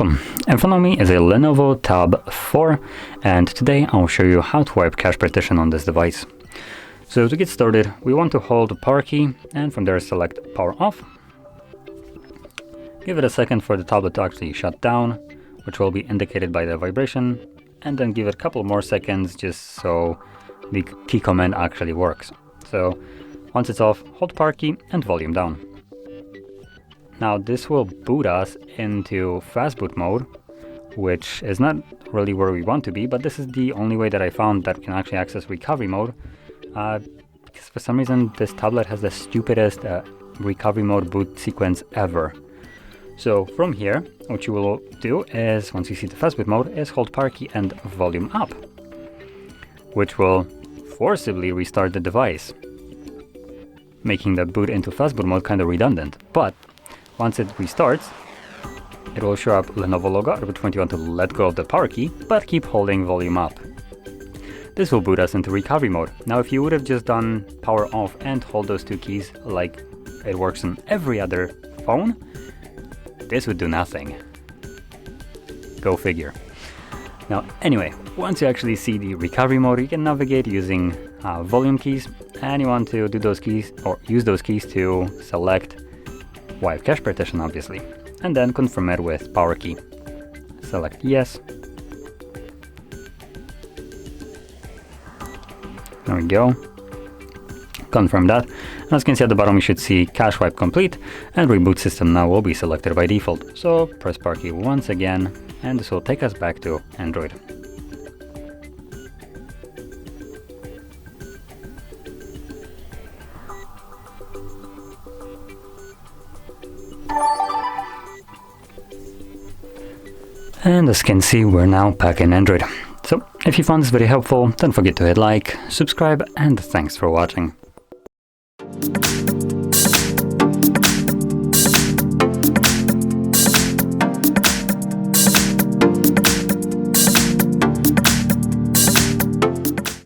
Welcome! In front of me is a Lenovo Tab4, and today I'll show you how to wipe cache partition on this device. So to get started, we want to hold the power key and from there select power off. Give it a second for the tablet to actually shut down, which will be indicated by the vibration, and then give it a couple more seconds just so the key command actually works. So once it's off, hold power key and volume down. Now this will boot us into Fastboot mode, which is not really where we want to be, but this is the only way that I found that can actually access recovery mode. Because for some reason this tablet has the stupidest recovery mode boot sequence ever. So from here, what you will do is, once you see the Fastboot mode, is hold power key and volume up, which will forcibly restart the device, making the boot into Fastboot mode kind of redundant. But once it restarts, it will show up Lenovo logo, which means you want to let go of the power key, but keep holding volume up. This will boot us into recovery mode. Now if you would have just done power off and hold those two keys like it works on every other phone, this would do nothing. Go figure. Now anyway, once you actually see the recovery mode, you can navigate using volume keys, and you want to do those keys or use those keys to select wipe cache partition, obviously, and then confirm it with power key. Select yes. There we go. Confirm that. And as you can see at the bottom, you should see cache wipe complete, and reboot system now will be selected by default. So press power key once again, and this will take us back to Android. And as you can see, we're now back in Android. So if you found this video helpful, don't forget to hit like, subscribe, and thanks for watching.